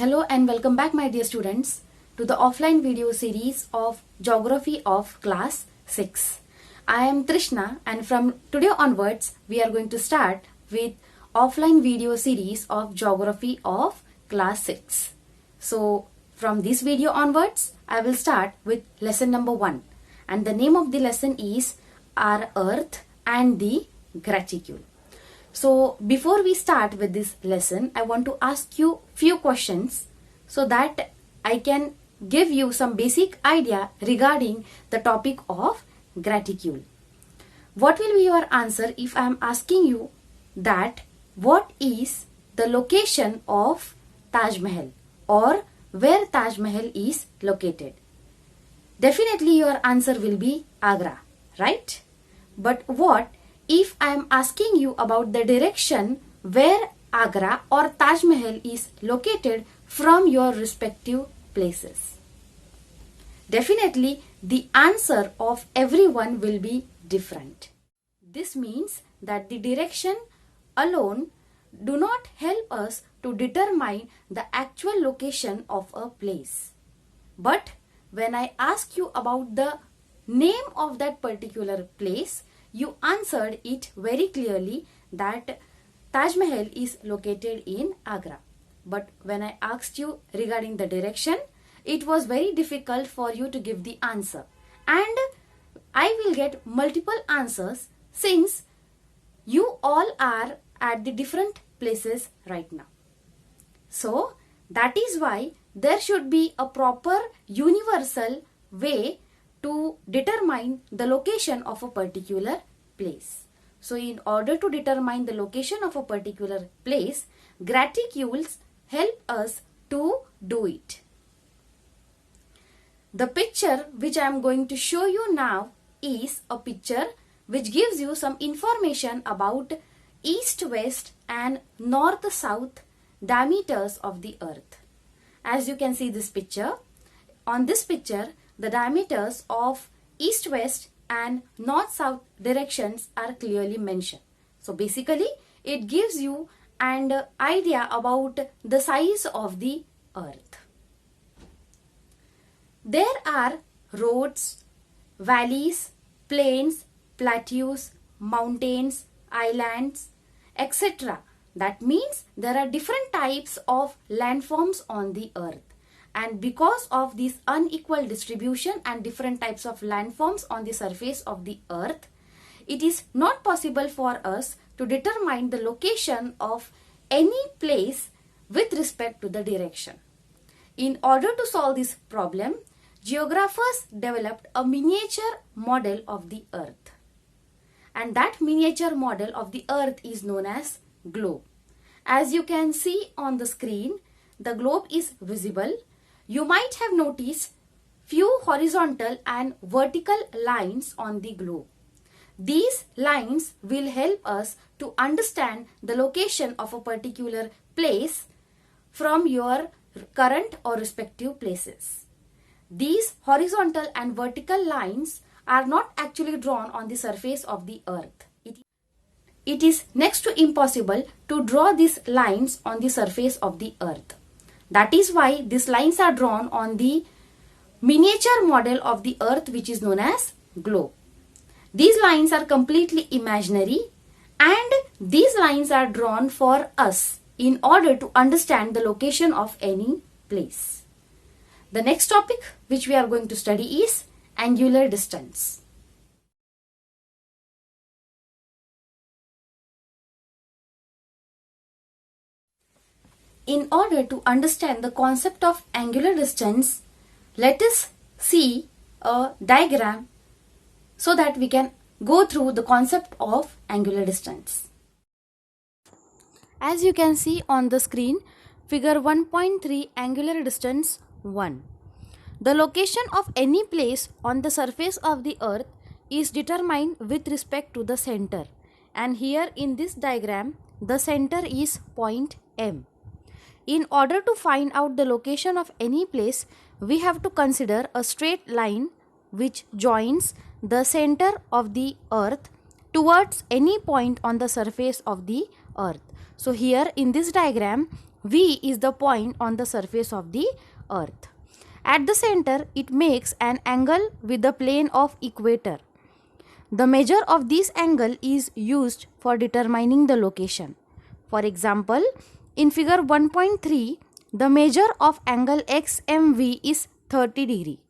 Hello and welcome back, my dear students, to the offline video series of Geography of Class 6. I am Trishna, and from today onwards we are going to start with offline video series of Geography of Class 6. So from this video onwards I will start with lesson number 1, and the name of the lesson is Our Earth and the Graticule. So before we start with this lesson, I want to ask you few questions so that I can give you some basic idea regarding the topic of graticule. What will be your answer if I am asking you that what is the location of Taj Mahal or where Taj Mahal is located? Definitely your answer will be Agra, right? But what if I am asking you about the direction where Agra or Taj Mahal is located from your respective places? Definitely the answer of everyone will be different. This means that the direction alone do not help us to determine the actual location of a place. But when I ask you about the name of that particular place, you answered it very clearly that Taj Mahal is located in Agra. But when I asked you regarding the direction, it was very difficult for you to give the answer. And I will get multiple answers since you all are at the different places right now. So that is why there should be a proper universal way to determine the location of a particular place. So in order to determine the location of a particular place, graticules help us to do it. The picture which I am going to show you now is a picture which gives you some information about east-west and north-south diameters of the earth. As you can see this picture, on this picture the diameters of east-west and north-south directions are clearly mentioned. So basically it gives you an idea about the size of the earth. There are roads, valleys, plains, plateaus, mountains, islands, etc. That means there are different types of landforms on the earth. And because of this unequal distribution and different types of landforms on the surface of the earth, it is not possible for us to determine the location of any place with respect to the direction. In order to solve this problem, geographers developed a miniature model of the earth. And that miniature model of the earth is known as globe. As you can see on the screen, the globe is visible. You might have noticed few horizontal and vertical lines on the globe. These lines will help us to understand the location of a particular place from your current or respective places. These horizontal and vertical lines are not actually drawn on the surface of the earth. It is next to impossible to draw these lines on the surface of the earth. That is why these lines are drawn on the miniature model of the earth, which is known as globe. These lines are completely imaginary, and these lines are drawn for us in order to understand the location of any place. The next topic which we are going to study is angular distance. In order to understand the concept of angular distance, let us see a diagram so that we can go through the concept of angular distance. As you can see on the screen, figure 1.3 angular distance 1. The location of any place on the surface of the earth is determined with respect to the center. And here in this diagram, the center is point M. In order to find out the location of any place, we have to consider a straight line which joins the center of the earth towards any point on the surface of the earth. So here in this diagram, V is the point on the surface of the earth. At the center, it makes an angle with the plane of equator. The measure of this angle is used for determining the location. For example, in figure 1.3, the measure of angle XMV is 30 degree.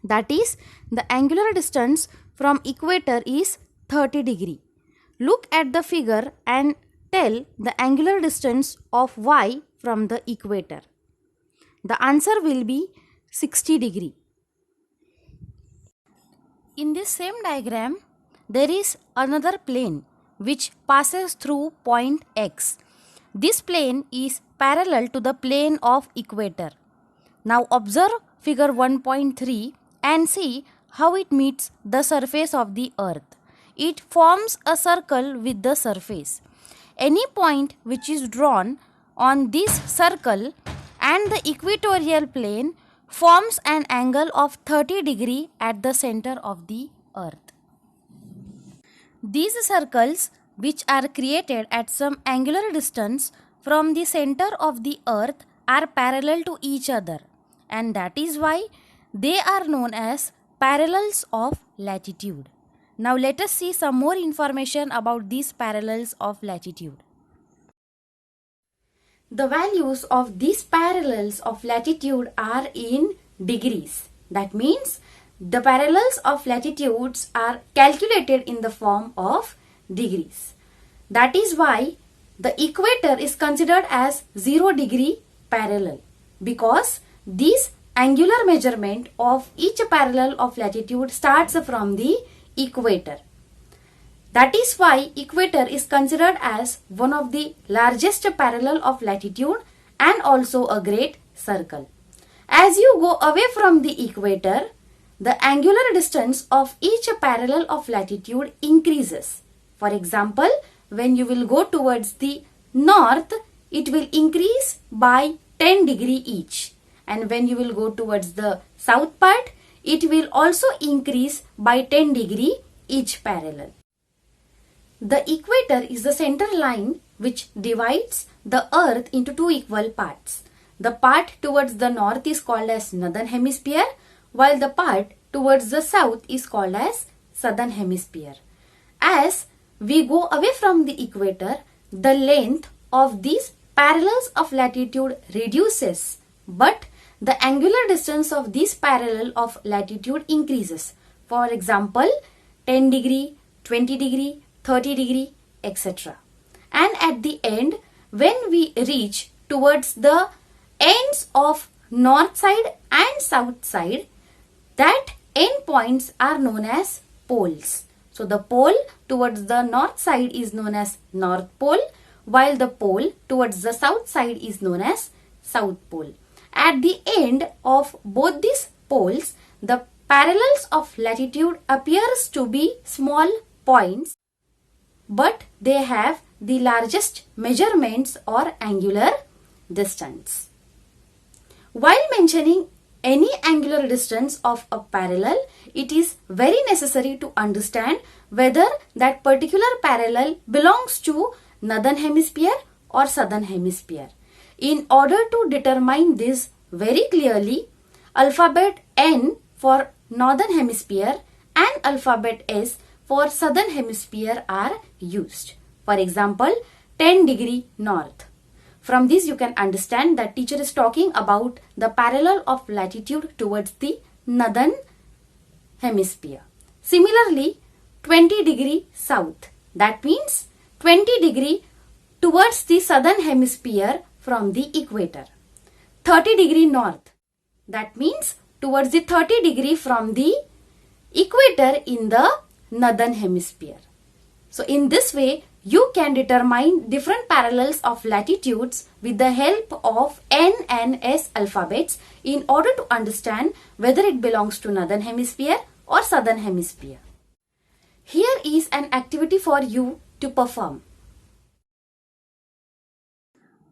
That is, the angular distance from equator is 30 degree. Look at the figure and tell the angular distance of Y from the equator. The answer will be 60 degree. In this same diagram, there is another plane which passes through point X. This plane is parallel to the plane of equator. Now observe figure 1.3 and see how it meets the surface of the earth. It forms a circle with the surface. Any point which is drawn on this circle and the equatorial plane forms an angle of 30 degree at the center of the earth. These circles, which are created at some angular distance from the center of the earth, are parallel to each other, and that is why they are known as parallels of latitude. Now let us see some more information about these parallels of latitude. The values of these parallels of latitude are in degrees. That means the parallels of latitudes are calculated in the form of degrees. That is why the equator is considered as 0 degree parallel, because this angular measurement of each parallel of latitude starts from the equator. That is why equator is considered as one of the largest parallel of latitude and also a great circle. As you go away from the equator, the angular distance of each parallel of latitude increases. For example, when you will go towards the north, it will increase by 10 degree each. And when you will go towards the south part, it will also increase by 10 degree each parallel. The equator is the center line which divides the earth into two equal parts. The part towards the north is called as northern hemisphere, while the part towards the south is called as southern hemisphere. As we go away from the equator, the length of these parallels of latitude reduces, but the angular distance of this parallel of latitude increases. For example, 10 degree, 20 degree, 30 degree, etc. And at the end, when we reach towards the ends of north side and south side, that end points are known as poles. So the pole towards the north side is known as north pole, while the pole towards the south side is known as south pole. At the end of both these poles, the parallels of latitude appears to be small points, but they have the largest measurements or angular distance. While mentioning any angular distance of a parallel, it is very necessary to understand whether that particular parallel belongs to northern hemisphere or southern hemisphere. In order to determine this very clearly, alphabet N for northern hemisphere and alphabet S for southern hemisphere are used. For example, 10 degree north. From this you can understand that teacher is talking about the parallel of latitude towards the northern hemisphere. Similarly, 20 degree south. That means 20 degree towards the southern hemisphere from the equator. 30 degree north. That means towards the 30 degree from the equator in the northern hemisphere. So in this way, you can determine different parallels of latitudes with the help of N and S alphabets in order to understand whether it belongs to northern hemisphere or southern hemisphere. Here is an activity for you to perform.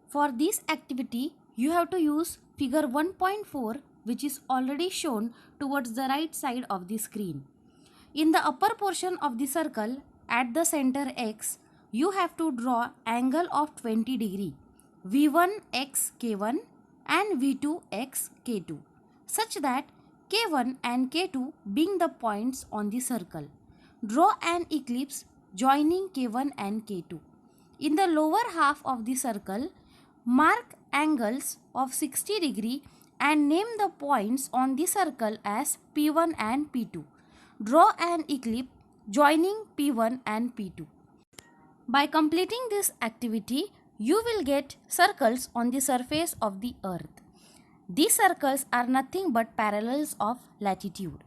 For this activity, you have to use figure 1.4, which is already shown towards the right side of the screen. In the upper portion of the circle at the center X, you have to draw angle of 20 degree. V1 x k1 and V2 x k2 such that k1 and k2 being the points on the circle. Draw an ellipse joining k1 and k2. In the lower half of the circle, mark angles of 60 degree and name the points on the circle as P1 and P2. Draw an ellipse joining P1 and P2. By completing this activity, you will get circles on the surface of the earth. These circles are nothing but parallels of latitude.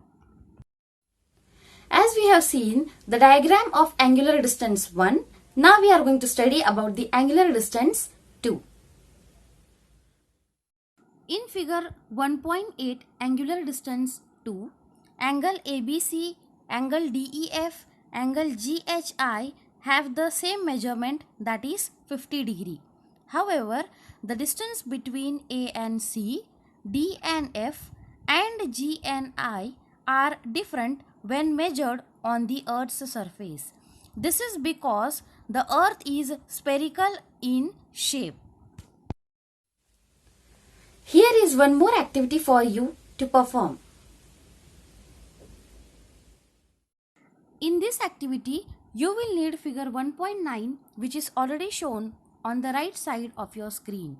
As we have seen the diagram of angular distance 1, now we are going to study about the angular distance 2. In figure 1.8 angular distance 2, angle ABC, angle DEF, angle GHI have the same measurement, that is 50 degree. However, the distance between A and C, D and F and G and I are different when measured on the Earth's surface. This is because the Earth is spherical in shape. Here is one more activity for you to perform. In this activity, you will need figure 1.9, which is already shown on the right side of your screen.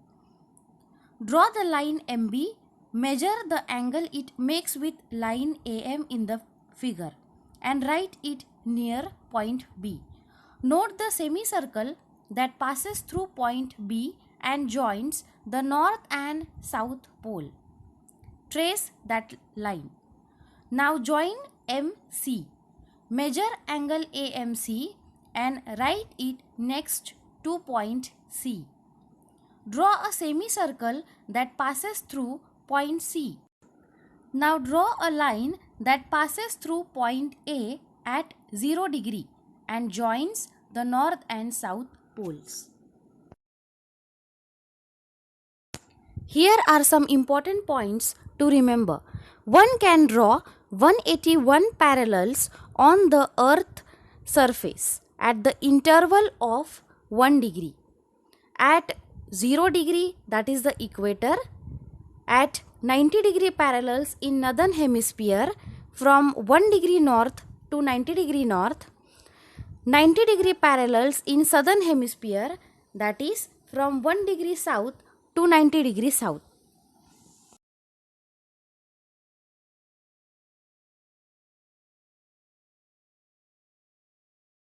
Draw the line MB, measure the angle it makes with line AM in the figure and write it near point B. Note the semicircle that passes through point B and joins the north and south pole. Trace that line. Now join MC. Measure angle AMC and write it next to point C. Draw a semicircle that passes through point C. Now draw a line that passes through point A at 0 degree and joins the north and south poles. Here are some important points to remember. One can draw 181 parallels on the earth surface at the interval of 1 degree. At 0 degree, that is the equator, at 90 degree parallels in northern hemisphere from 1 degree north to 90 degree north, 90 degree parallels in southern hemisphere, that is from 1 degree south to 90 degree south.